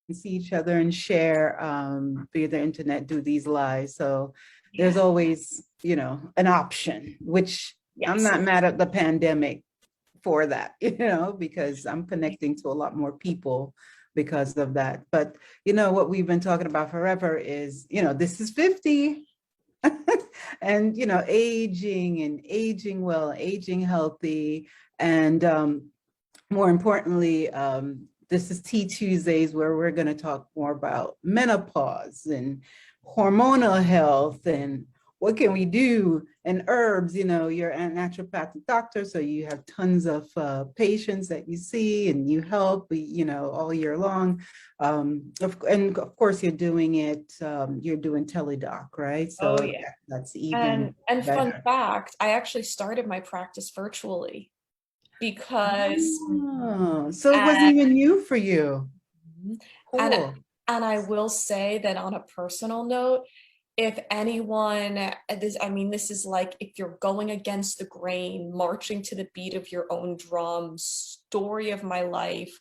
and see each other and share via the internet, do these lives. So there's Yeah. always, an option, which I'm Yes. not mad at the pandemic for that, because I'm connecting to a lot more people because of that. But what we've been talking about forever is, this is 50. And aging well, aging healthy, and more importantly, this is Tea Tuesdays, where we're going to talk more about menopause and hormonal health and what can we do, and herbs. You're a naturopathic doctor, so you have tons of patients that you see and you help, all year long. And of course, you're doing it, you're doing teledoc, right? Oh, So yeah. that's even And fun better. fact, I actually started my practice virtually because Oh, so it wasn't and even new for you. and Cool. and I will say that on a personal note, if anyone this is like if you're going against the grain, marching to the beat of your own drum, story of my life.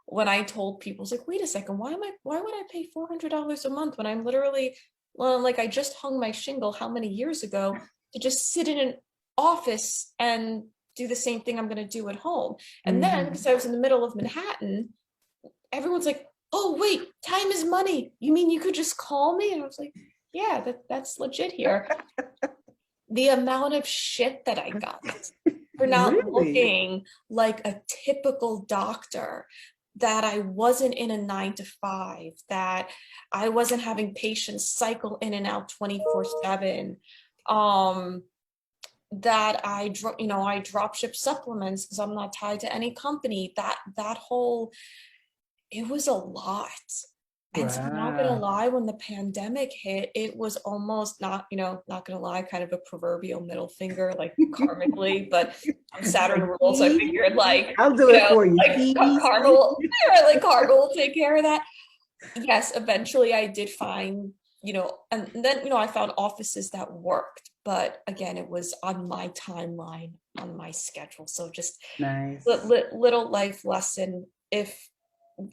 When I told people, it's like, wait a second, why would I pay $400 a month when I'm literally, well, like I just hung my shingle how many years ago to just sit in an office and do the same thing I'm going to do at home. And then Mhm. because I was in the middle of Manhattan, everyone's like, oh wait, time is money, you mean you could just call me? And I was like, yeah, that's legit here. The amount of shit that I got for not Really? looking like a typical doctor, that I wasn't in a 9 to 5, that I wasn't having patients cycle in and out 24/7, that I drop ship supplements because I'm not tied to any company. That whole, it was a lot. And so I'm not gonna Wow. lie, when the pandemic hit, it was almost not gonna lie, kind of a proverbial middle finger, like karmically, but I'm Saturn Like, ruled, so I see, figured like, I'll do it for you. See, karma see. karma will take care of that. Yes, eventually I did find, and then, I found offices that worked, but again, it was on my timeline, on my schedule. So just Nice. little life lesson. If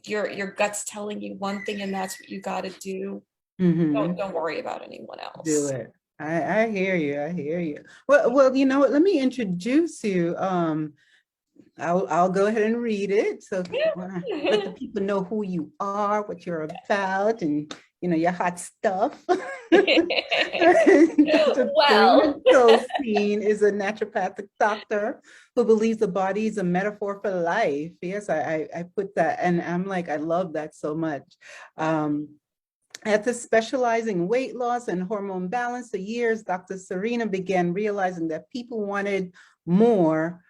your gut's telling you one thing and that's what you got to do, Hmm. don't worry about anyone Do else. it. I hear you. I hear you. Well, you know what? Let me introduce you. I'll go ahead and read it. So let the Yeah. people know who you are, what you're about, and your hot stuff. Dr. Serena Well, Goldstein is a naturopathic doctor who believes the body is a metaphor for life. Yes, I put that, and I'm like, I love that so much. Um, After specializing in weight loss and hormone balance for years, Dr. Serena began realizing that people wanted more,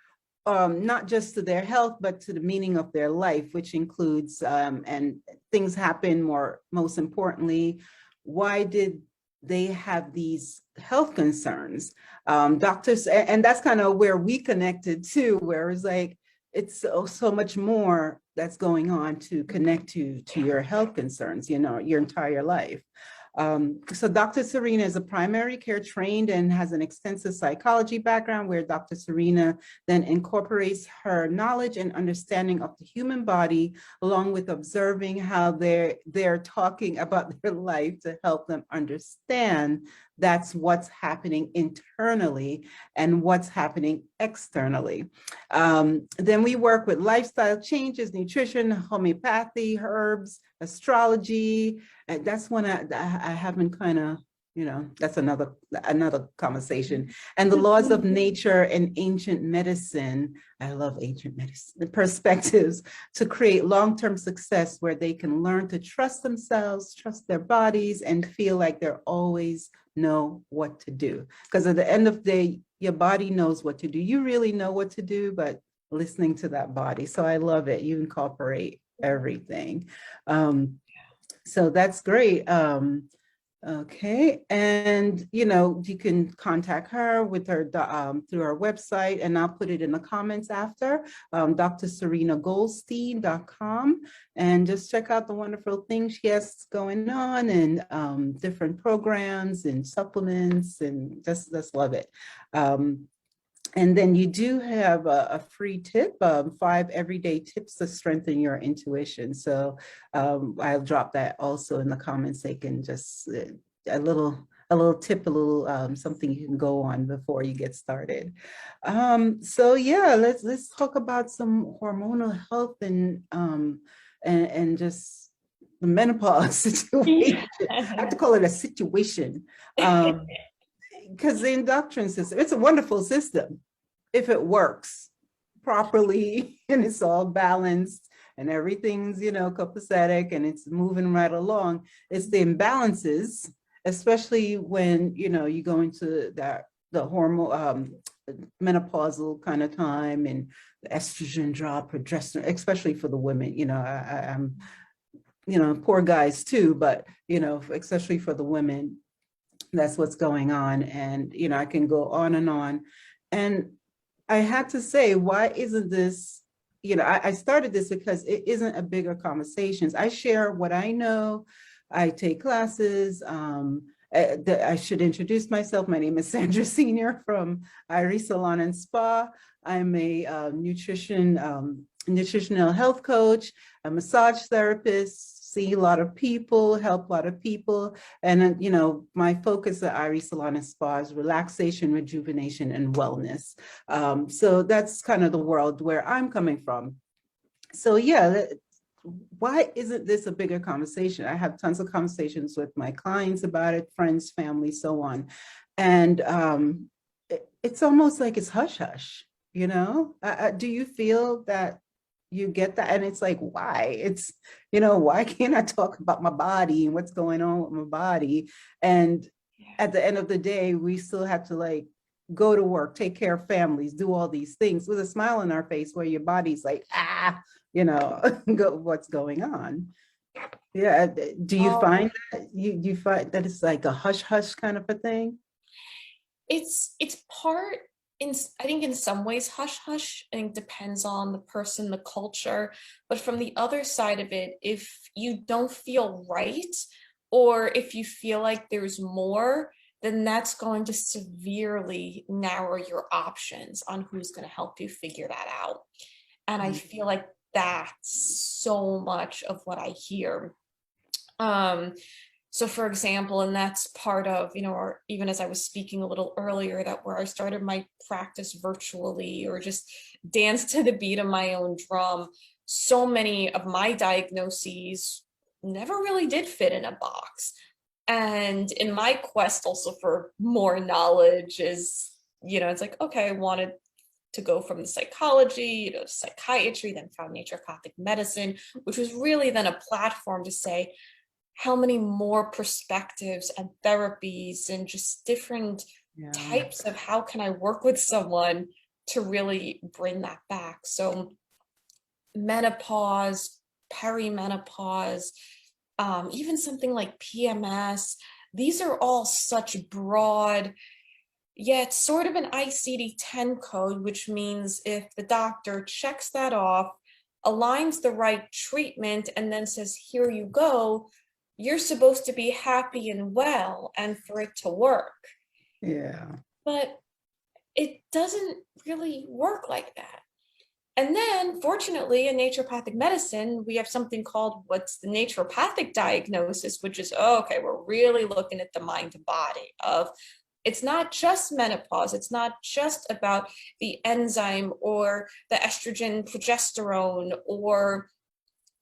not just to their health, but to the meaning of their life, which includes, and things happen most importantly, why did they have these health concerns? Doctors, and that's kind of where we connected too, where it's like, it's so much more that's going on to connect to your health concerns, your entire life. So Dr. Serena is a primary care trained and has an extensive psychology background, where Dr. Serena then incorporates her knowledge and understanding of the human body, along with observing how they're talking about their life to help them understand that's what's happening internally and what's happening externally. Then we work with lifestyle changes, nutrition, homeopathy, herbs, astrology. And that's one I haven't kind of, that's another conversation. And the laws of nature and ancient medicine. I love ancient medicine, the perspectives to create long-term success, where they can learn to trust themselves, trust their bodies, and feel like they're always know what to do. Because at the end of the day, your body knows what to do. You really know what to do, but listening to that body. So I love it. You incorporate everything. So that's great. Okay, and you can contact her with her through our website, and I'll put it in the comments after, drserenagoldstein.com, and just check out the wonderful things she has going on, and different programs and supplements, and just love it. And then you do have a free tip, 5 everyday tips to strengthen your intuition. So I'll drop that also in the comments. They can just a little tip, a little something you can go on before you get started. So yeah, let's talk about some hormonal health and just the menopause situation. I have to call it a situation. Because the endocrine system, it's a wonderful system if it works properly and it's all balanced and everything's, copacetic and it's moving right along. It's the imbalances, especially when, you go into the hormone, menopausal kind of time and the estrogen drop, progesterone, especially for the women, I'm, poor guys too, but, especially for the women, that's what's going on. And, I can go on and on. And I had to say, why isn't this, I started this because it isn't a bigger conversations. I share what I know. I take classes. I should introduce myself. My name is Sandra Senior from Iris Salon and Spa. I'm a nutritional health coach, a massage therapist, see a lot of people, help a lot of people. And, my focus at Iris Salon and Spa is relaxation, rejuvenation, and wellness. So that's kind of the world where I'm coming from. So yeah, why isn't this a bigger conversation? I have tons of conversations with my clients about it, friends, family, so on. And it's almost like it's hush hush, do you feel that you get that? And it's like, why? It's, why can't I talk about my body and what's going on with my body? And at the end of the day, we still have to like go to work, take care of families, do all these things with a smile on our face where your body's like, what's going on? Yeah. Do you find that you find that it's like a hush hush kind of a thing? It's part in, I think in some ways hush hush. I think depends on the person, the culture. But from the other side of it, if you don't feel right, or if you feel like there's more, then that's going to severely narrow your options on who's going to help you figure that out. And I feel like that's so much of what I hear. So for example, and that's part of, or even as I was speaking a little earlier, that where I started my practice virtually or just dance to the beat of my own drum, so many of my diagnoses never really did fit in a box. And in my quest also for more knowledge is, it's like, okay, I wanted to go from the psychology to psychiatry, then found naturopathic medicine, which was really then a platform to say, how many more perspectives and therapies and just different types of how can I work with someone to really bring that back. So menopause, perimenopause, even something like PMS, these are all such broad, it's sort of an ICD-10 code, which means if the doctor checks that off, aligns the right treatment, and then says, here you go, you're supposed to be happy and well and for it to work. Yeah. But it doesn't really work like that. And then fortunately in naturopathic medicine, we have something called what's the naturopathic diagnosis, which is, okay, we're really looking at the mind and body of, it's not just menopause. It's not just about the enzyme or the estrogen, progesterone, or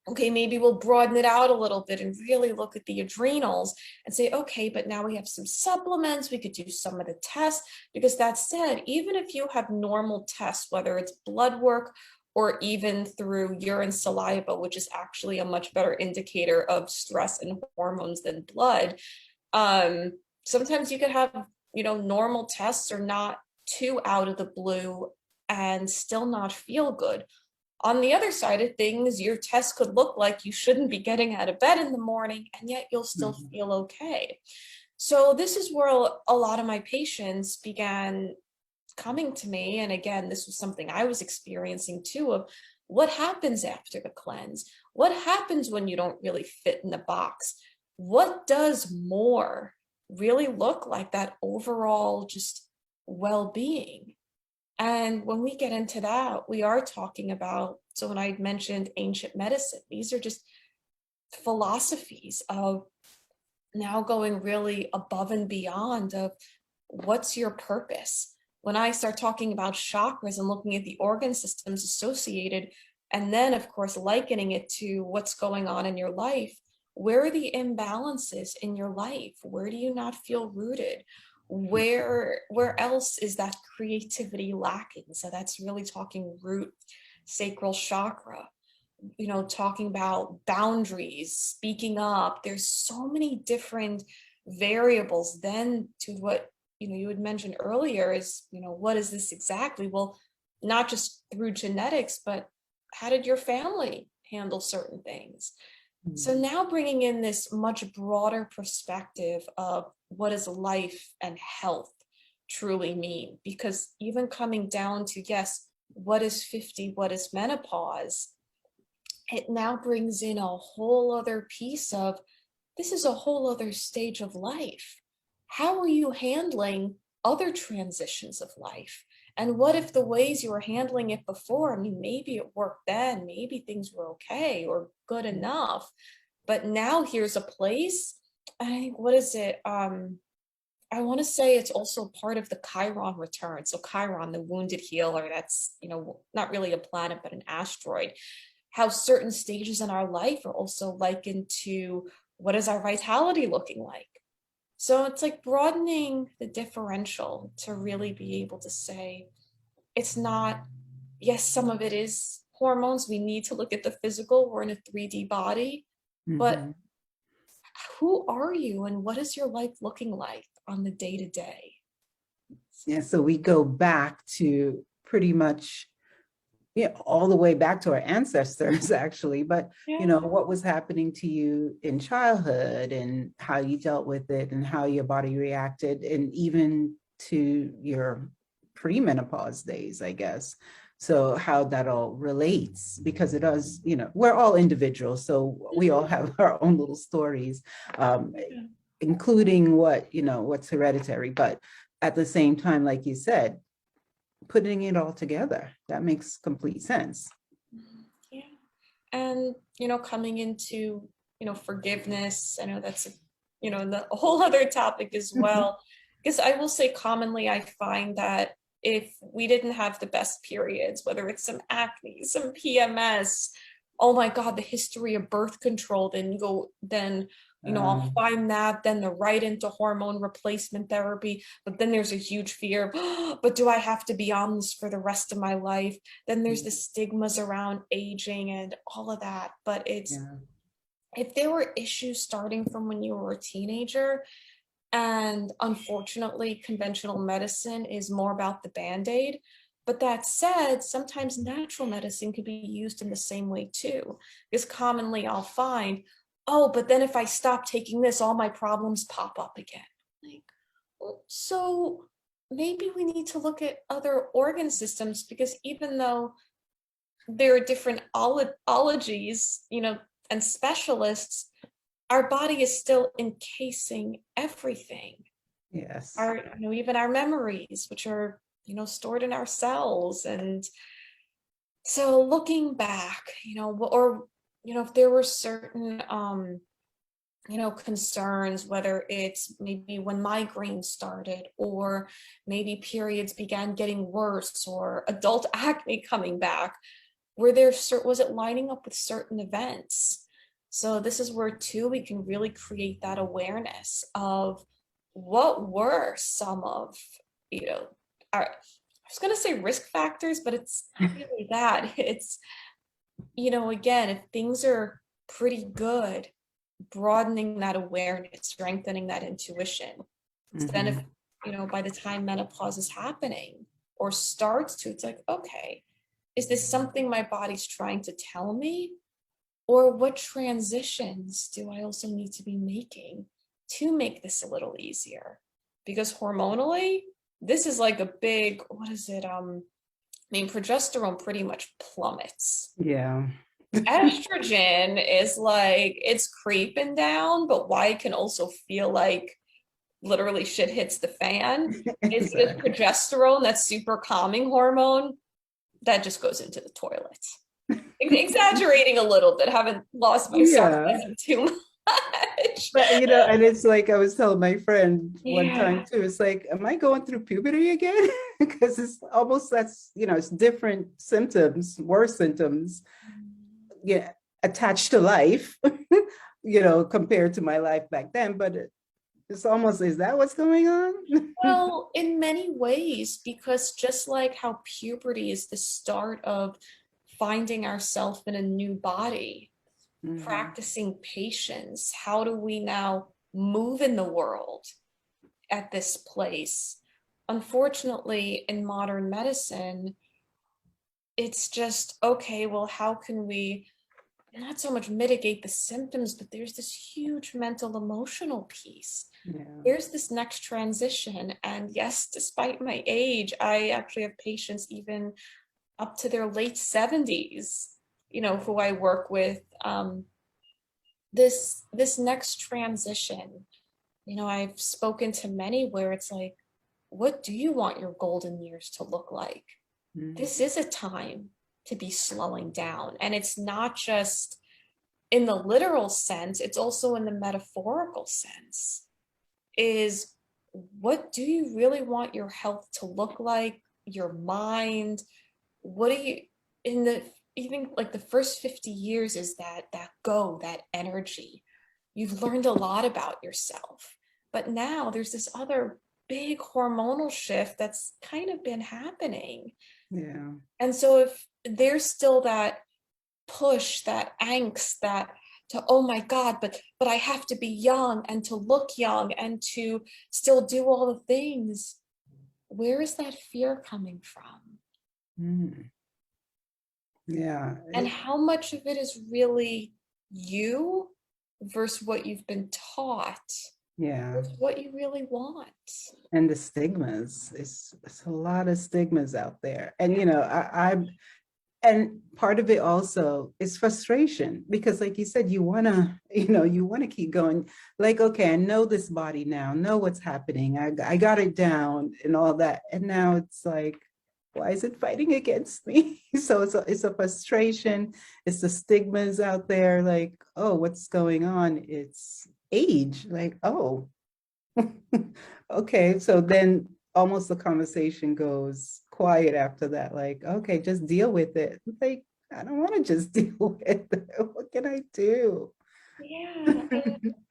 okay, maybe we'll broaden it out a little bit and really look at the adrenals and say, okay, but now we have some supplements, we could do some of the tests, because that said, even if you have normal tests, whether it's blood work or even through urine saliva, which is actually a much better indicator of stress and hormones than blood, sometimes you could have, normal tests or not too out of the blue and still not feel good. On the other side of things, your test could look like you shouldn't be getting out of bed in the morning, and yet you'll still feel okay. So this is where a lot of my patients began coming to me. And again, this was something I was experiencing too, of what happens after the cleanse? What happens when you don't really fit in the box? What does more really look like that overall just well-being? And when we get into that, we are talking about, so when I mentioned ancient medicine, these are just philosophies of now going really above and beyond of what's your purpose. When I start talking about chakras and looking at the organ systems associated, and then of course likening it to what's going on in your life, where are the imbalances in your life? Where do you not feel rooted? Where else is that creativity lacking? So that's really talking root sacral chakra, talking about boundaries, speaking up. There's so many different variables then to what, you had mentioned earlier is, what is this exactly? Well, not just through genetics, but how did your family handle certain things? So now bringing in this much broader perspective of what does life and health truly mean? Because even coming down to, yes, what is 50? What is menopause? It now brings in a whole other piece of, this is a whole other stage of life. How are you handling other transitions of life? And what if the ways you were handling it before, I mean, maybe it worked then, maybe things were okay or good enough, but now here's a place. I think, what is it? I want to say it's also part of the Chiron return. So Chiron, the wounded healer, that's, not really a planet, but an asteroid. How certain stages in our life are also likened to what is our vitality looking like. So it's like broadening the differential to really be able to say, it's not, yes, some of it is hormones. We need to look at the physical. We're in a 3D body, but who are you and what is your life looking like on the day to day? Yeah, so we go back to pretty much, all the way back to our ancestors, actually. But, what was happening to you in childhood and how you dealt with it and how your body reacted, and even to your premenopause days, I guess. So how that all relates, because it does, we're all individuals, so we all have our own little stories, including what's hereditary. But at the same time, like you said, putting it all together, that makes complete sense. Yeah. And, coming into, forgiveness, I know that's, a whole other topic as well. Because I will say commonly, I find that if we didn't have the best periods, whether it's some acne, some PMS, oh my God, the history of birth control, then I'll find that, then the right into hormone replacement therapy. But then there's a huge fear, but do I have to be on this for the rest of my life? Then there's the stigmas around aging and all of that. But if there were issues starting from when you were a teenager, and unfortunately, conventional medicine is more about the Band-Aid. But that said, sometimes natural medicine could be used in the same way too. Because commonly I'll find, oh, but then if I stop taking this, all my problems pop up again. Like, so maybe we need to look at other organ systems, because even though there are different ologies, and specialists, our body is still encasing everything. Yes. Our, even our memories, which are, stored in our cells. And so looking back, or, if there were certain, concerns, whether it's maybe when migraines started, or maybe periods began getting worse, or adult acne coming back, was it lining up with certain events? So this is where too we can really create that awareness of what were some of, I was going to say risk factors, but it's not really that. It's, again, if things are pretty good, broadening that awareness, strengthening that intuition. So then if, by the time menopause is happening or starts to, it's like, okay, is this something my body's trying to tell me? Or what transitions do I also need to be making to make this a little easier? Because hormonally, this is like a big, what is it? Progesterone pretty much plummets. Yeah. Estrogen is like, it's creeping down, but why it can also feel like literally shit hits the fan, is this Exactly. progesterone, that super calming hormone, that just goes into the toilet. Exaggerating a little bit, haven't lost my Yeah. sarcasm too much. But and it's like I was telling my friend one time Yeah. too, it's like, am I going through puberty again? Because it's almost it's different symptoms, worse symptoms, yeah, attached to life, compared to my life back then. But it's almost, is that what's going on? Well, in many ways, because just like how puberty is the start of finding ourselves in a new body, Mhm. practicing patience, how do we now move in the world at this place? Unfortunately, in modern medicine, it's just okay, well, how can we not so much mitigate the symptoms, but there's this huge mental emotional piece. Yeah. There's this next transition. And yes, despite my age, I actually have patients even up to their late 70s, who I work with. This next transition, I've spoken to many where it's like, what do you want your golden years to look like? Mhm. This is a time to be slowing down. And it's not just in the literal sense, it's also in the metaphorical sense. Is what do you really want your health to look like? Your mind? What do you, in the, even like the first 50 years is that energy. You've learned a lot about yourself. But now there's this other big hormonal shift that's kind of been happening. Yeah. And so if there's still that push, that angst, that to, oh my God, but I have to be young and to look young and to still do all the things, where is that fear coming from? Mhm. Yeah. And how much of it is really you versus what you've been taught Yeah. versus what you really want? And the stigmas, it's a lot of stigmas out there. And and part of it also is frustration, because like you said, you want to keep going, like, okay, I know this body now, know what's happening, I got it down and all that, and now it's like, why is it fighting against me? So it's a frustration. It's the stigmas out there, like, oh, what's going on? It's age, like, oh. Okay, so then almost the conversation goes quiet after that, like, okay, just deal with it. Like, I don't want to just deal with it. What can I do? Yeah.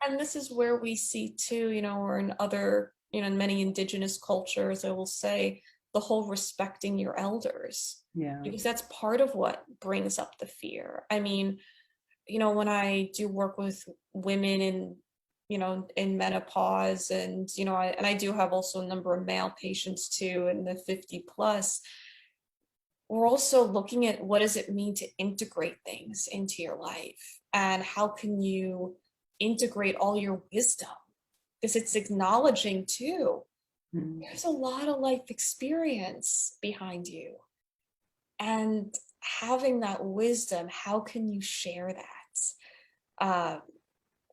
And this is where we see too, or in other, in many indigenous cultures, I will say the whole respecting your elders, Yeah. because that's part of what brings up the fear. I mean, when I do work with women in menopause, and, I do have also a number of male patients too in the 50 plus, we're also looking at what does it mean to integrate things into your life, and how can you integrate all your wisdom, because it's acknowledging too Mm. there's a lot of life experience behind you, and having that wisdom, how can you share that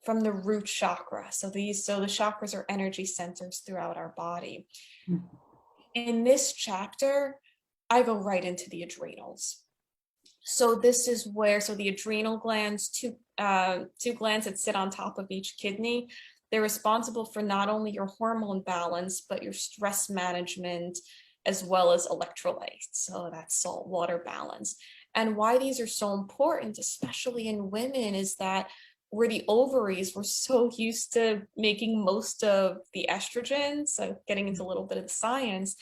from the root chakra? So the chakras are energy centers throughout our body. In this chapter, I go right into the adrenals. So this is where, so the adrenal glands, two glands that sit on top of each kidney, they're responsible for not only your hormone balance, but your stress management, as well as electrolytes. So that's salt water balance. And why these are so important, especially in women, is that where the ovaries were so used to making most of the estrogen, so getting into a little bit of the science,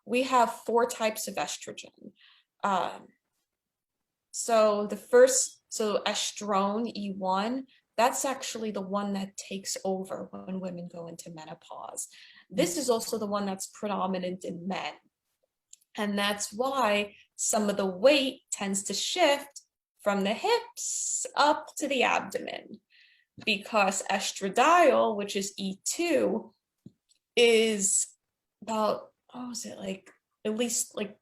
we have four types of estrogen. Um, so estrone E1, that's actually the one that takes over when women go into menopause. This is also the one that's predominant in men. And that's why some of the weight tends to shift from the hips up to the abdomen, because estradiol, which is E2, is about, what was it, like at least like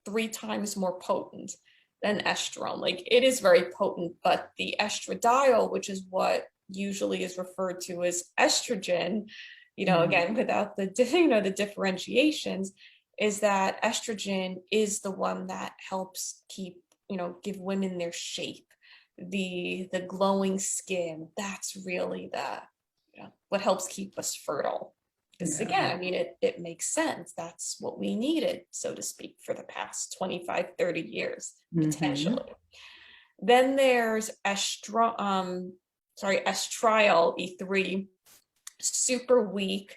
3 times more potent than estrone. Like, it is very potent, but the estradiol, which is what usually is referred to as estrogen, again, without the, the differentiations, is that estrogen is the one that helps keep, give women their shape, the glowing skin. That's really the, what helps keep us fertile. Because again, I mean, it makes sense. That's what we needed, so to speak, for the past 25, 30 years, potentially. Then there's estriol E3, super weak,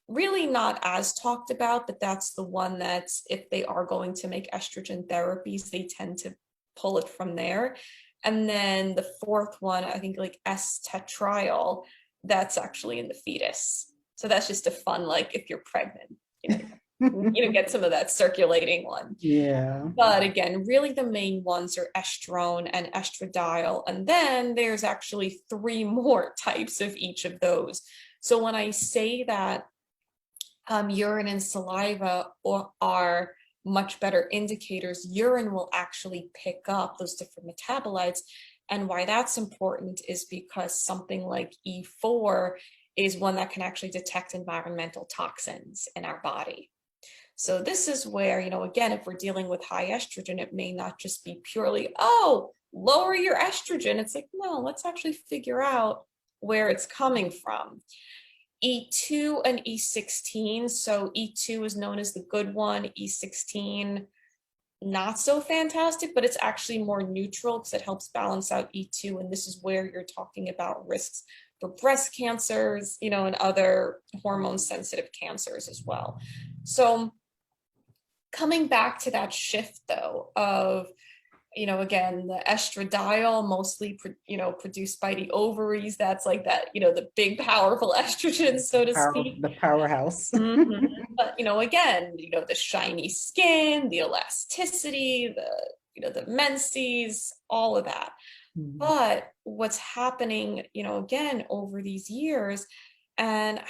really not as talked about, but that's the one that's, if they are going to make estrogen therapies, they tend to pull it from there. And then the fourth one, I think like S-tetriol, that's actually in the fetus. So that's just a fun, like if you're pregnant, get some of that circulating one. Yeah. But again, really the main ones are estrone and estradiol. And then there's actually 3 more types of each of those. So when I say that urine and saliva are much better indicators, urine will actually pick up those different metabolites. And why that's important is because something like E4 is one that can actually detect environmental toxins in our body. So this is where, again, if we're dealing with high estrogen, it may not just be purely, oh, lower your estrogen. It's like, no, let's actually figure out where it's coming from. E2 and E16. So E2 is known as the good one. E16, not so fantastic, but it's actually more neutral because it helps balance out E2. And this is where you're talking about risks for breast cancers, and other hormone sensitive cancers as well. So coming back to that shift though of, again, the estradiol mostly, produced by the ovaries. That's like that, the big powerful estrogen, so to speak. The powerhouse. But, again, the shiny skin, the elasticity, the menses, all of that. But what's happening, again, over these years, and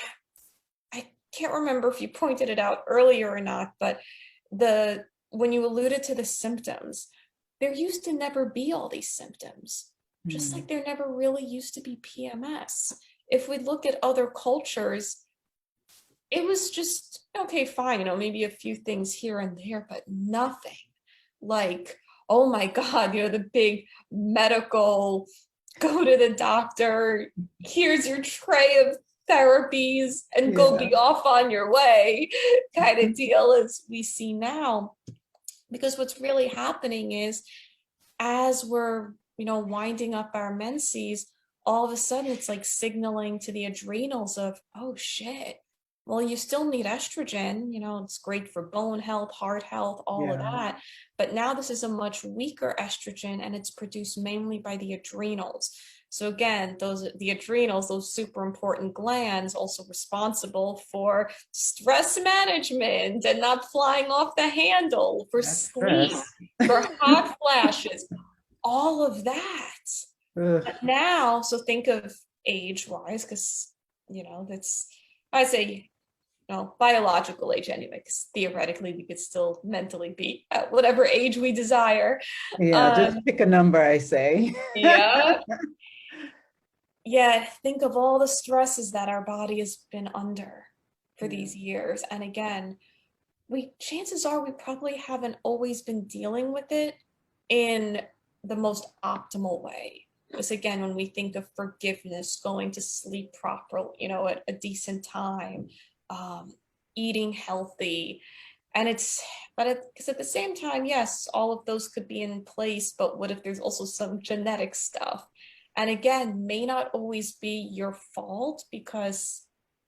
I can't remember if you pointed it out earlier or not, but when you alluded to the symptoms, there used to never be all these symptoms, just like there never really used to be PMS. If we look at other cultures, it was just, okay, fine, maybe a few things here and there, but nothing like, oh my God, the big medical, go to the doctor, here's your tray of therapies and go be off on your way kind of deal as we see now. Because what's really happening is as we're, winding up our menses, all of a sudden it's like signaling to the adrenals of, oh shit, well, you still need estrogen, it's great for bone health, heart health, all of that. But now this is a much weaker estrogen and it's produced mainly by the adrenals. So again, the adrenals, those super important glands, also responsible for stress management and not flying off the handle, for sleep, for hot flashes, all of that. But now, so think of age-wise, because, that's, I say, biological age anyway, because theoretically we could still mentally be at whatever age we desire. Just pick a number, I say. Think of all the stresses that our body has been under for these years. And again, chances are we probably haven't always been dealing with it in the most optimal way. Because again, when we think of forgiveness, going to sleep properly, at a decent time, eating healthy, because at the same time, yes, all of those could be in place, but what if there's also some genetic stuff? And again, may not always be your fault because,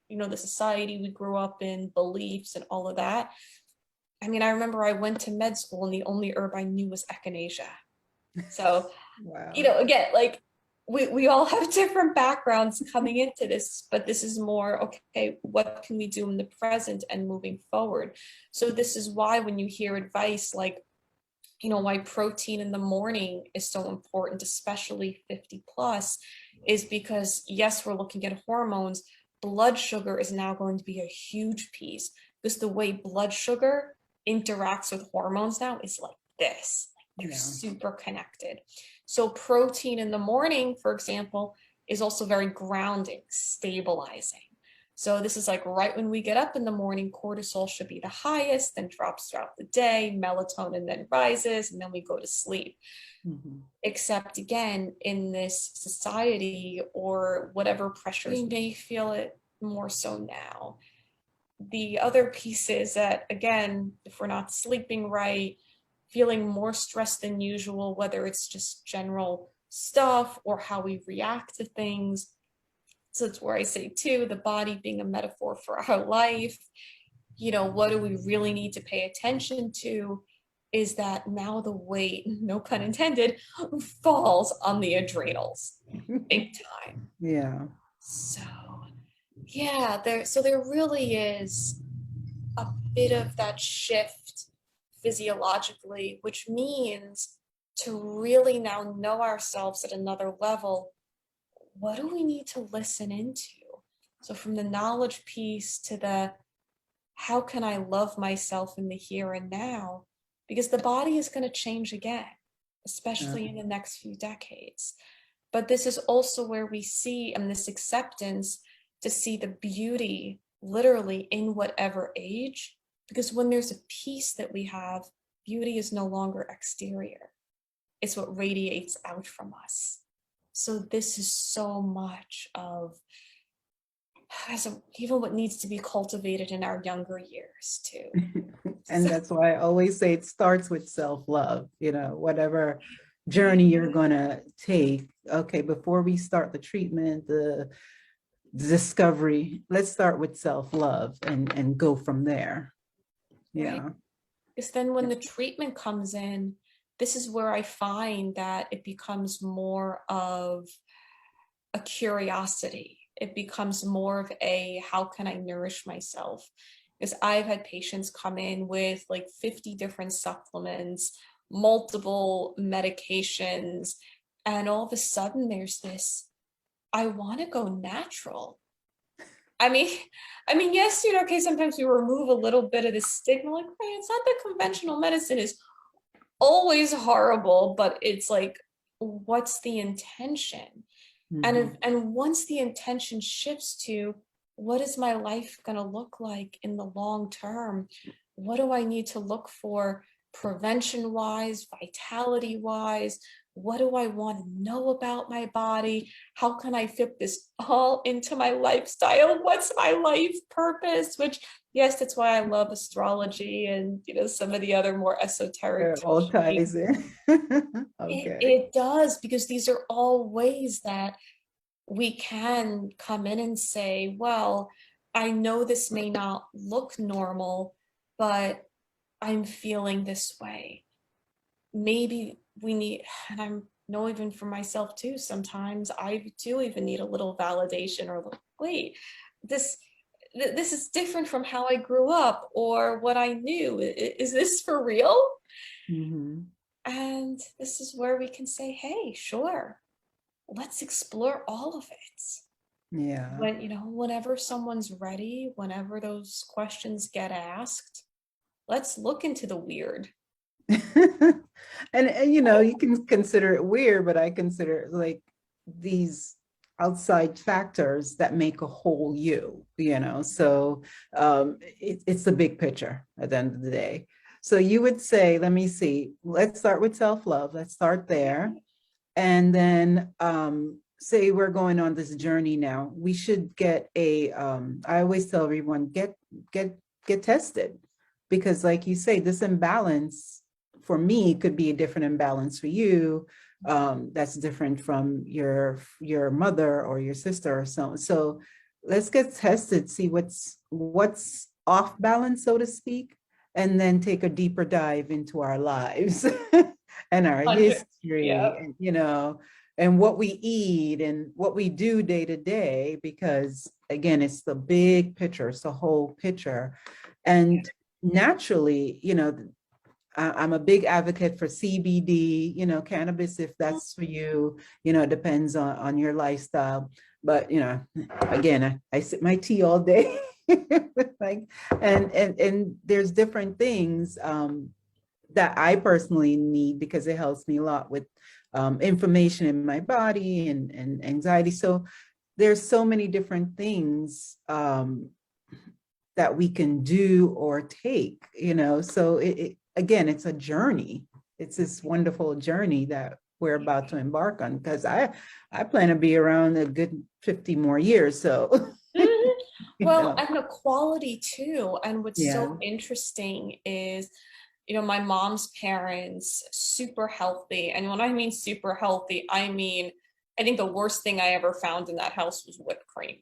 the society we grew up in, beliefs and all of that. I mean, I remember I went to med school and the only herb I knew was echinacea. So, again, like we all have different backgrounds coming into this, but this is more, okay, what can we do in the present and moving forward? So this is why when you hear advice like, why protein in the morning is so important, especially 50 plus, is because yes, we're looking at hormones. Blood sugar is now going to be a huge piece because the way blood sugar interacts with hormones now is like this. They're super connected. So protein in the morning, for example, is also very grounding, stabilizing. So this is like right when we get up in the morning, cortisol should be the highest, then drops throughout the day, melatonin then rises, and then we go to sleep. Mhm. Except again, in this society or whatever pressures, we may feel it more so now. The other piece is that, again, if we're not sleeping right, feeling more stressed than usual, whether it's just general stuff or how we react to things. So it's where I say, too, the body being a metaphor for our life. What do we really need to pay attention to is that now the weight, no pun intended, falls on the adrenals big time. Yeah. So, yeah, there really is a bit of that shift physiologically, which means to really now know ourselves at another level, what do we need to listen into? So from the knowledge piece to the how can I love myself in the here and now? Because the body is going to change again, especially in the next few decades. But this is also where we see, and this acceptance to see the beauty literally in whatever age. Because when there's a piece that we have, beauty is no longer exterior, it's what radiates out from us. So this is so much of even what needs to be cultivated in our younger years too. And that's why I always say it starts with self-love, whatever journey you're going to take. Okay, before we start the treatment, the discovery, let's start with self-love and go from there. Right. Yeah. Because then when the treatment comes in, this is where I find that it becomes more of a curiosity. It becomes more of a how can I nourish myself? Because I've had patients come in with like 50 different supplements, multiple medications, and all of a sudden there's this, I want to go natural. I mean, yes, okay, sometimes we remove a little bit of the stigma, like, hey, it's not that conventional medicine is always horrible, but it's like, what's the intention? Mhm. And once the intention shifts to what is my life going to look like in the long term? What do I need to look for prevention wise, vitality wise? What do I want to know about my body? How can I fit this all into my lifestyle? What's my life purpose? Which, yes, that's why I love astrology and some of the other more esoteric It all teachings. ties in. It, Okay. it does, because these are all ways that we can come in and say, well, I know this may not look normal, but I'm feeling this way. Maybe we need, and I know even for myself too, sometimes I do even need a little validation or wait, this this is different from how I grew up or what I knew. Is this for real? Mhm. And this is where we can say, hey, sure, let's explore all of it. Yeah. Whenever someone's ready, whenever those questions get asked, let's look into the weird. And you can consider it weird, but I consider it like these outside factors that make a whole so it's the big picture at the end of the day. So you would say, let me see, let's start with self-love, let's start there. And then say we're going on this journey now, we should get I always tell everyone, get tested, because like you say, this imbalance for me could be a different imbalance for you, that's different from your mother or your sister or so let's get tested, see what's off balance, so to speak, and then take a deeper dive into our lives and our 100. history, Yeah. and and what we eat and what we do day to day, because again, it's the big picture, it's the whole picture. And naturally, I'm a big advocate for CBD, cannabis, if that's for you, it depends on your lifestyle. But, again, I sip my tea all day. like, and there's different things that I personally need, because it helps me a lot with inflammation in my body and anxiety. So there's so many different things that we can do or take, so again, it's a journey. It's this wonderful journey that we're about to embark on, because I plan to be around a good 50 more years. So, well, and the quality too. And what's so yeah. interesting is, my mom's parents, super healthy. And when I mean super healthy, I mean, I think the worst thing I ever found in that house was whipped cream.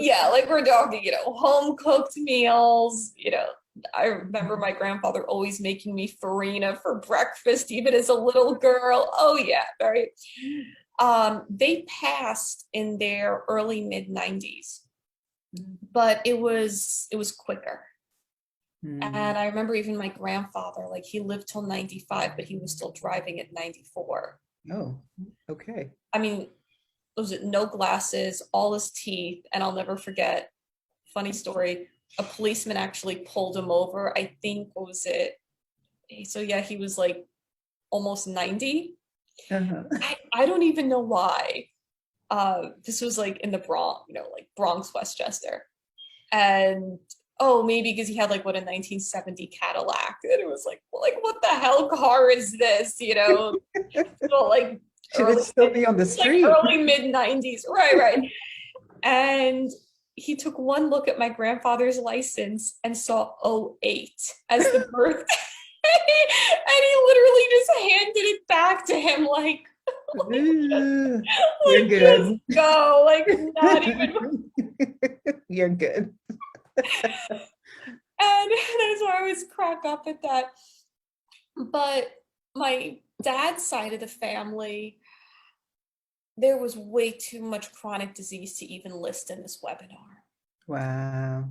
Yeah, like we're talking, home cooked meals. I remember my grandfather always making me farina for breakfast, even as a little girl. Oh yeah, right. They passed in their early mid 90s, but it was quicker. And I remember even my grandfather, like he lived till 95, but he was still driving at 94. Oh, okay. I mean, was it no glasses, all his teeth, and I'll never forget, funny story, a policeman actually pulled him over. I think, what was it? So yeah, he was like almost 90. Uh-huh. I don't even know why. This was like in the Bronx, like Bronx, Westchester. And oh, maybe because he had like what, a 1970 Cadillac. And it was like what the hell car is this? So like Should it still be on the street? Like early mid 90s. Right. And he took one look at my grandfather's license and saw '08 as the birth. And he literally just handed it back to him like You're good. just go, like not even. You're good. And that's why I always crack up at that. But my dad's side of the family, there was way too much chronic disease to even list in this webinar. Wow.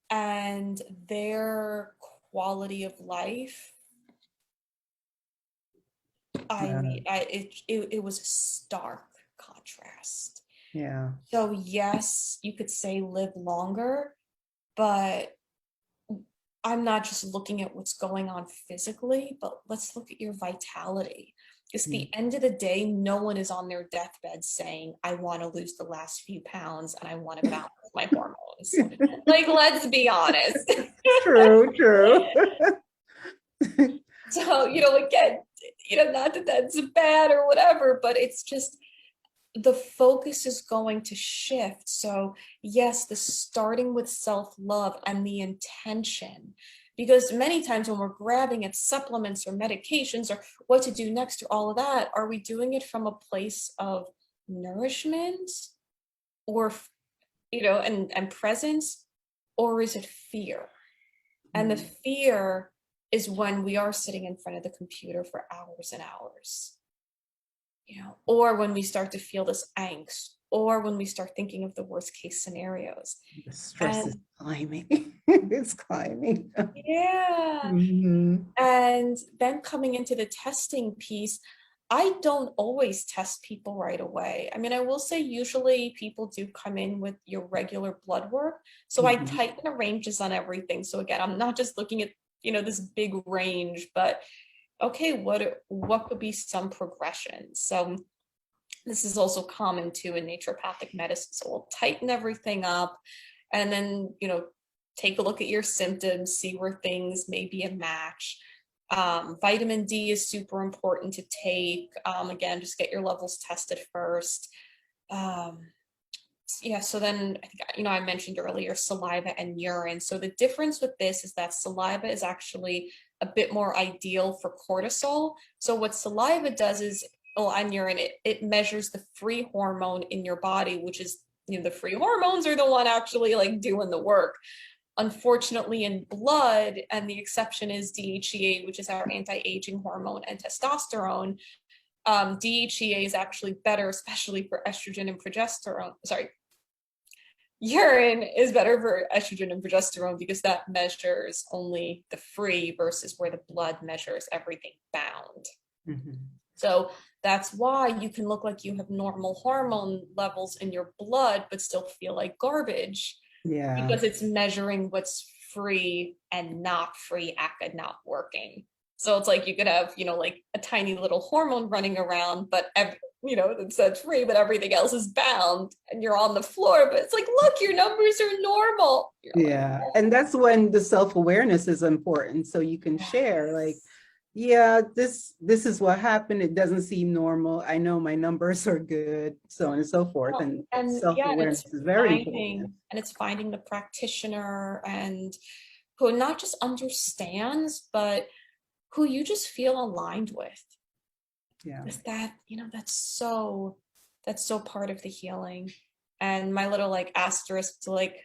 And their quality of life, it was a stark contrast. Yeah. So yes, you could say live longer, but I'm not just looking at what's going on physically, but let's look at your vitality. Because at the end of the day, no one is on their deathbed saying, I want to lose the last few pounds and I want to balance my hormones. Like, let's be honest. True. So, again, not that that's bad or whatever, but it's just the focus is going to shift. So yes, the starting with self-love and the intention, because many times when we're grabbing at supplements or medications or what to do next or all of that, are we doing it from a place of nourishment or, and presence, or is it fear? And the fear is when we are sitting in front of the computer for hours and hours. Or when we start to feel this angst, or when we start thinking of the worst case scenarios. The stress is climbing. It's climbing. Yeah. And then coming into the testing piece, I don't always test people right away. I mean, I will say usually people do come in with your regular blood work. So I tighten the ranges on everything. So again, I'm not just looking at, this big range, but okay, what could be some progression? So this is also common too in naturopathic medicine. So we'll tighten everything up and then, take a look at your symptoms, see where things may be a match. Vitamin D is super important to take. Again, just get your levels tested first. Yeah, so then I think, I mentioned earlier saliva and urine. So the difference with this is that saliva is actually a bit more ideal for cortisol. So what saliva does is, and urine, it measures the free hormone in your body, which is, the free hormones are the one actually like doing the work. Unfortunately, in blood, and the exception is DHEA, which is our anti-aging hormone, and testosterone, DHEA is actually better, especially for estrogen and progesterone. Sorry, urine is better for estrogen and progesterone because that measures only the free versus where the blood measures everything bound. So that's why you can look like you have normal hormone levels in your blood, but still feel like garbage. Yeah. Because it's measuring what's free and not free, ACA not working. So it's like you could have, like a tiny little hormone running around, but that says free, but everything else is bound and you're on the floor. But it's like, look, your numbers are normal. You're like, Yeah. And that's when the self-awareness is important. So you can share like, yes. yeah, this is what happened. It doesn't seem normal. I know my numbers are good, so on and so forth. Well, And and yeah, and self-awareness is very important. it's finding the practitioner and who not just understands, but who you just feel aligned with. Yeah. Is that, that's so part of the healing. And my little like asterisk to like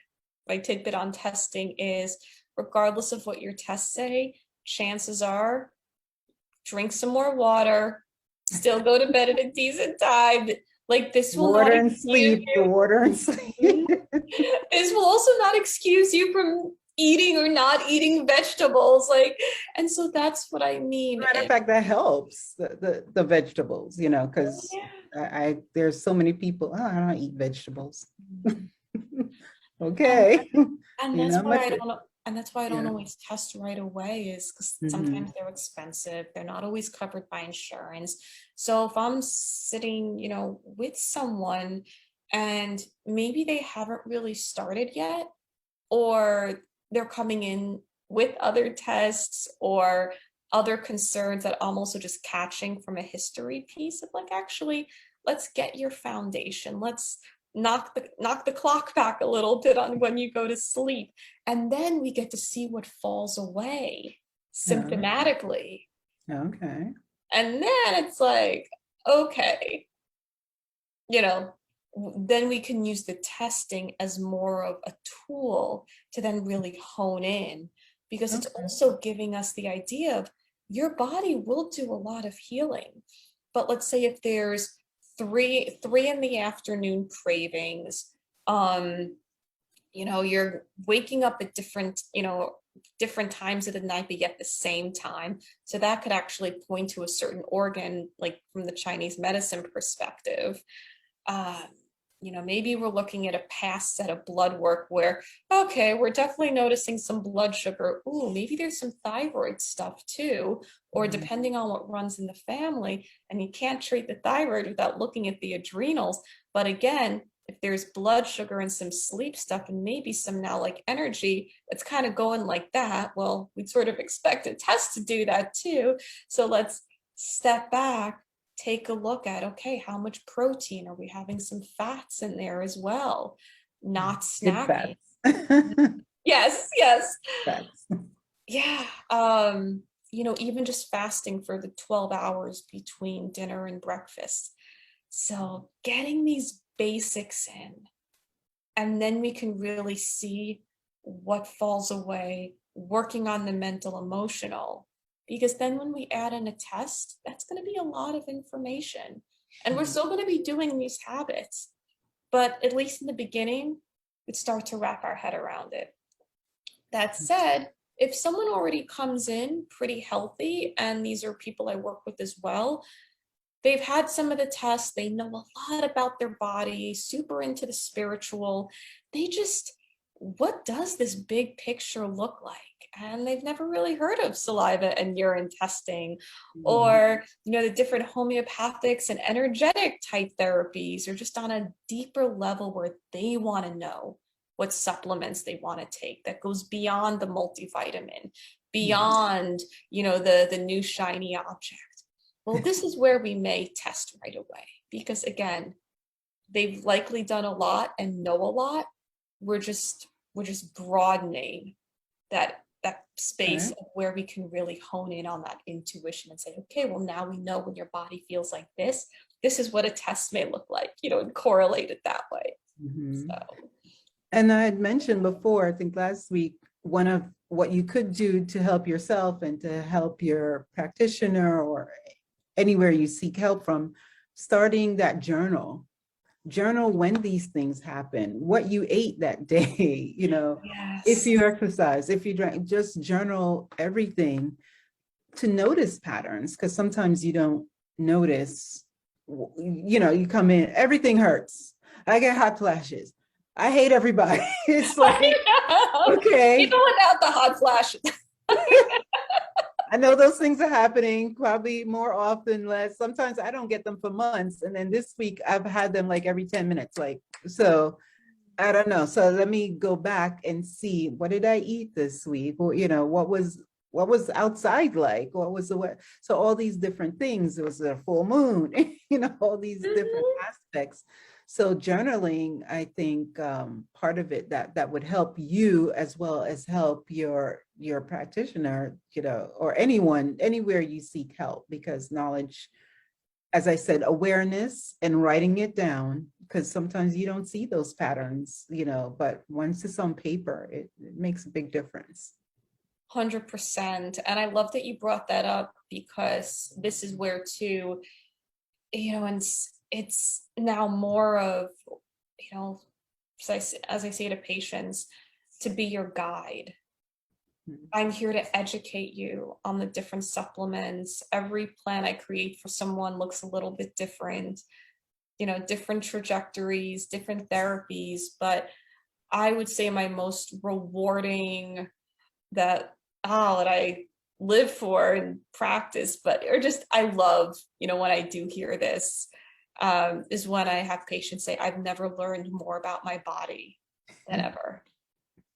my tidbit on testing is regardless of what your tests say, chances are drink some more water, still go to bed at a decent time. Like this will not Water and excuse sleep, the water and sleep. you. This will also not excuse you from eating or not eating vegetables. Like, and so that's what I mean. Matter of fact, that helps the vegetables, because Yeah. there's so many people, oh, I don't eat vegetables. And Okay. and You that's know, why much, I don't and that's why I don't yeah. always test right away is because Mhm. sometimes they're expensive. They're not always covered by insurance. So if I'm sitting, with someone and maybe they haven't really started yet, or they're coming in with other tests or other concerns that I'm also just catching from a history piece of like, actually, let's get your foundation. Let's knock the clock back a little bit on when you go to sleep. And then we get to see what falls away Yeah. symptomatically. Okay. And then it's like, okay, you know, then we can use the testing as more of a tool to then really hone in because it's Okay. also giving us the idea of your body will do a lot of healing. But let's say if there's three in the afternoon cravings, um, you're waking up at different times of the night, but yet the same time. So that could actually point to a certain organ, like from the Chinese medicine perspective. um, maybe we're looking at a past set of blood work where, okay, we're definitely noticing some blood sugar. Ooh, maybe there's some thyroid stuff too, or Mhm. depending on what runs in the family. And you can't treat the thyroid without looking at the adrenals. But again, if there's blood sugar and some sleep stuff and maybe some now like energy that's kind of going like that, well, we'd sort of expect a test to do that too. So let's step back, take a look at, okay, how much protein are we having? Some fats in there as well, not Good snacking. fats. Yes, yes. Fats. Yeah. Even just fasting for the 12 hours between dinner and breakfast. So getting these basics in, and then we can really see what falls away, working on the mental, emotional. Because then when we add in a test, that's going to be a lot of information. And we're still going to be doing these habits. But at least in the beginning, we'd start to wrap our head around it. That said, if someone already comes in pretty healthy, and these are people I work with as well, they've had some of the tests, they know a lot about their body, super into the spiritual. They just, what does this big picture look like? And they've never really heard of saliva and urine testing, Mhm. or the different homeopathics and energetic type therapies, or just on a deeper level where they want to know what supplements they want to take that goes beyond the multivitamin, Yeah. beyond the new shiny object. Well, this is where we may test right away because again, they've likely done a lot and know a lot. We're just broadening that space Okay. of where we can really hone in on that intuition and say, okay, well, now we know when your body feels like this is what a test may look like, and correlate it that way. Mhm. So And I had mentioned before, I think last week, one of what you could do to help yourself and to help your practitioner or anywhere you seek help from, starting that journal. Journal when these things happen, what you ate that day, if yes. you exercise, if you drank, just journal everything to notice patterns, because sometimes you don't notice, you come in, everything hurts. I get hot flashes. I hate everybody. It's I like, know. okay, Even without the hot flashes. I know those things are happening probably more often, less. Sometimes I don't get them for months. And then this week I've had them like every 10 minutes. Like, so I don't know. So let me go back and see, what did I eat this week? Or, what was outside like? What was the weather? So all these different things. It was a full moon, all these different Mhm. aspects. So journaling, I think part of it that would help you as well as help your practitioner, or anyone, anywhere you seek help, because knowledge, as I said, awareness and writing it down, because sometimes you don't see those patterns, but once it's on paper, it makes a big difference. 100%. And I love that you brought that up because this is where too, and it's now more of, as I say to patients, to be your guide. Mhm. I'm here to educate you on the different supplements. Every plan I create for someone looks a little bit different, different trajectories, different therapies. But I would say my most rewarding that I live for and practice, but or just I love, when I do hear this, is when I have patients say, I've never learned more about my body than ever.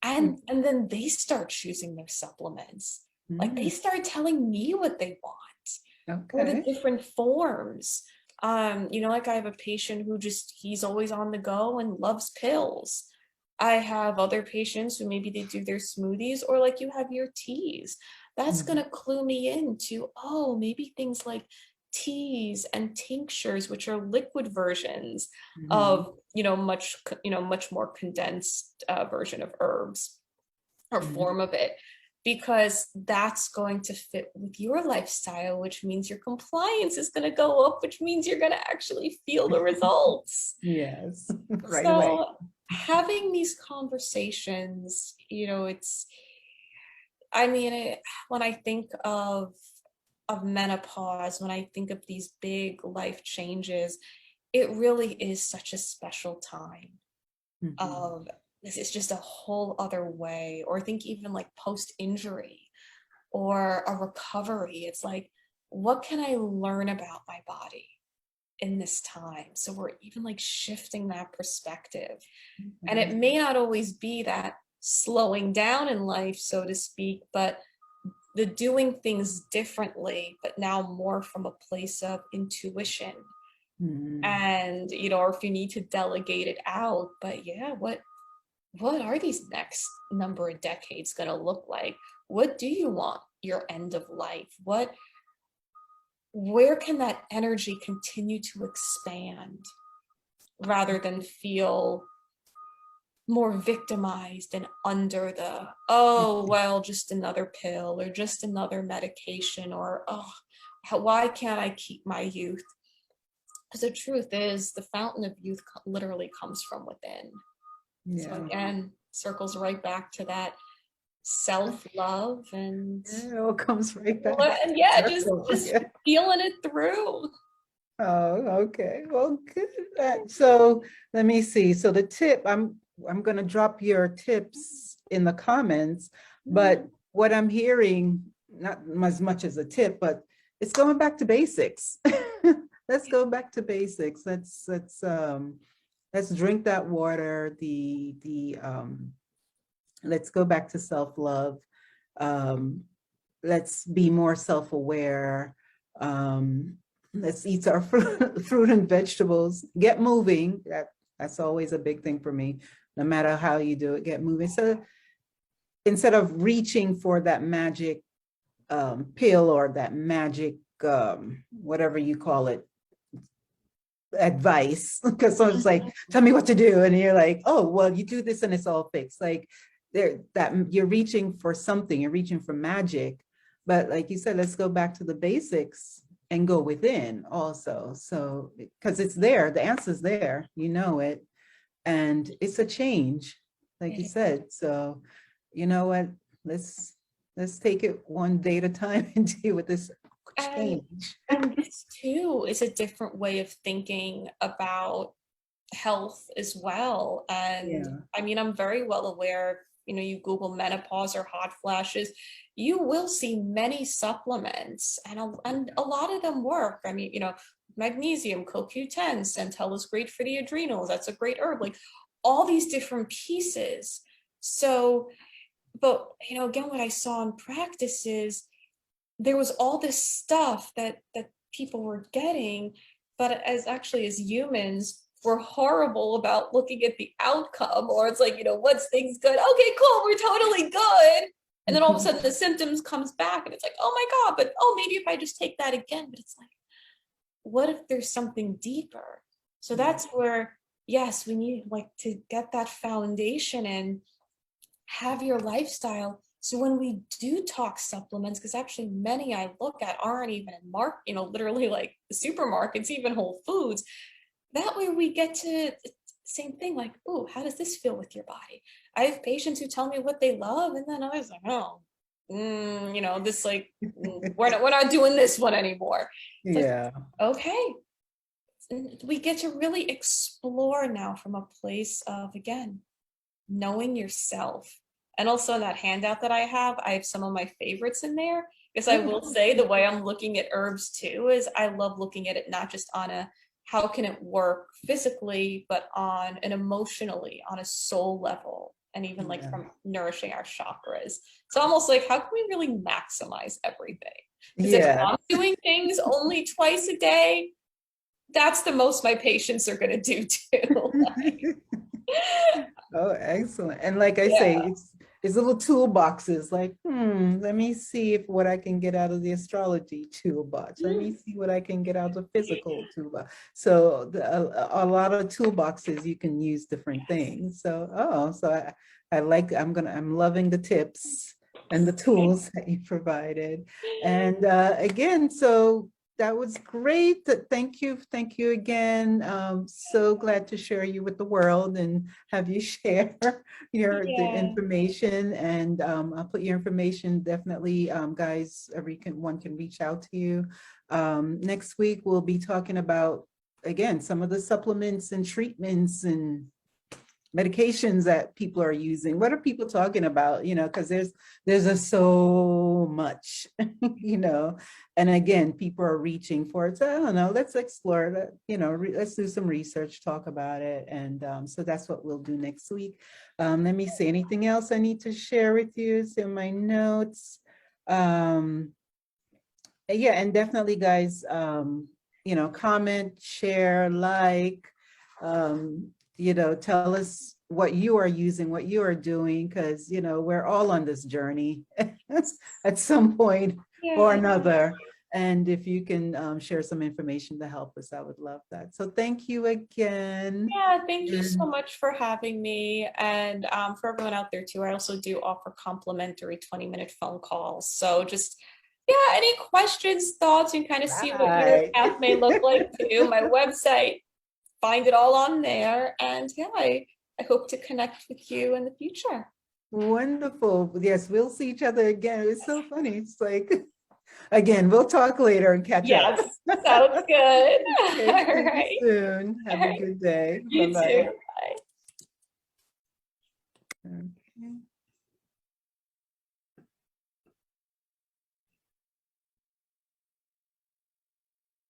And then they start choosing their supplements. Like they Mhm. start telling me what they want or the Okay. different forms. Like I have a patient who he's always on the go and loves pills. I have other patients who maybe they do their smoothies, or like you have your teas. That's Mhm. going to clue me into, oh, maybe things like teas and tinctures, which are liquid versions Mhm. of, much more condensed version of herbs or Mhm. form of it, because that's going to fit with your lifestyle, which means your compliance is going to go up, which means you're going to actually feel the results. Yes, right away. So having these conversations, I mean, when I think of menopause, when I think of these big life changes, it really is such a special time Mhm. of this is just a whole other way. Or think even like post injury or a recovery. It's like, what can I learn about my body in this time? So we're even like shifting that perspective. And it Mhm. may not always be that slowing down in life, so to speak, but the doing things differently, but now more from a place of intuition. Mhm. And, or if you need to delegate it out, but yeah, what are these next number of decades going to look like? What do you want your end of life? Where can that energy continue to expand rather than feel more victimized and under the, oh, well, just another pill or just another medication, or, oh, why can't I keep my youth? Because the truth is, the fountain of youth literally comes from within. So Yeah. again, circles right back to that self-love and Yeah, it all comes right back to yeah, just circle. just Yeah. feeling it through. Oh, okay. Well, good. So let me see. So the tip, I'm gonna drop your tips in the comments, but what I'm hearing, not as much as a tip, but it's going back to basics. Let's go back to basics. Let's drink that water. Let's go back to self-love. Um, let's be more self-aware. Let's eat our fruit and vegetables. Get moving. That's always a big thing for me. No matter how you do it, get moving. So instead of reaching for that magic pill or that magic whatever you call it, advice, because someone's like, tell me what to do, and you're like, oh, well, you do this and it's all fixed. Like that you're reaching for something, you're reaching for magic. But like you said, let's go back to the basics and go within also. So because it's there, the answer's there, it, and it's a change, like you said. So you know what, let's take it one day at a time and deal with this And change. and this too is a different way of thinking about health as well. And Yeah. I mean, I'm very well aware, you Google menopause or hot flashes, you will see many supplements, and a lot of them work. I mean, magnesium, CoQ10, centella is great for the adrenals. That's a great herb. Like all these different pieces. So, but again, what I saw in practice is there was all this stuff that people were getting, but as humans, we're horrible about looking at the outcome, or it's like, what's things good? Okay, cool, we're totally good. And then all of a sudden the symptoms comes back and it's like, oh my God, but maybe if I just take that again, but it's like, what if there's something deeper? So that's where, yes, we need like to get that foundation and have your lifestyle. So when we do talk supplements, because actually many I look at aren't even in literally like the supermarkets, even Whole Foods. That way we get to the same thing, like, oh, how does this feel with your body? I have patients who tell me what they love, and then I was like, oh, this like, we're not doing this one anymore. Yeah. Like, okay. We get to really explore now from a place of, again, knowing yourself. And also in that handout that I have some of my favorites in there, because I will say the way I'm looking at herbs too is I love looking at it not just on a how can it work physically, but on an emotionally, on a soul level, and even like from nourishing our chakras. So almost like, how can we really maximize everything? Because if I'm doing things only twice a day, that's the most my patients are going to do too. Oh, excellent. And like I say, it's little toolboxes like, let me see what I can get out of the astrology toolbox. Let me see what I can get out of the physical toolbox. So a lot of toolboxes, you can use different things. So, I'm loving the tips and the tools that you provided. And again, so that was great. Thank you again. So glad to share you with the world and have you share the information. And I'll put your information definitely, guys. Everyone can reach out to you. Next week we'll be talking about again some of the supplements and treatments and medications that people are using. What are people talking about? Because there's so much, and again, people are reaching for it. So I don't know, let's explore that, let's do some research, talk about it. And so that's what we'll do next week. Let me see, anything else I need to share with you? It's in my notes. And definitely guys, comment, share, like, tell us what you are using, what you are doing, because, we're all on this journey at some point or another. And if you can share some information to help us, I would love that. So thank you again. Yeah, thank you so much for having me. And for everyone out there too, I also do offer complimentary 20-minute phone calls. So just, any questions, thoughts, and kind of see what your path may look like too. My website, find it all on there. And I hope to connect with you in the future. Wonderful. Yes, we'll see each other again. It's so funny. It's like, again, we'll talk later and catch up. Yes, sounds good. Okay, all right. Soon. Have a good day. You Bye-bye. too. Bye.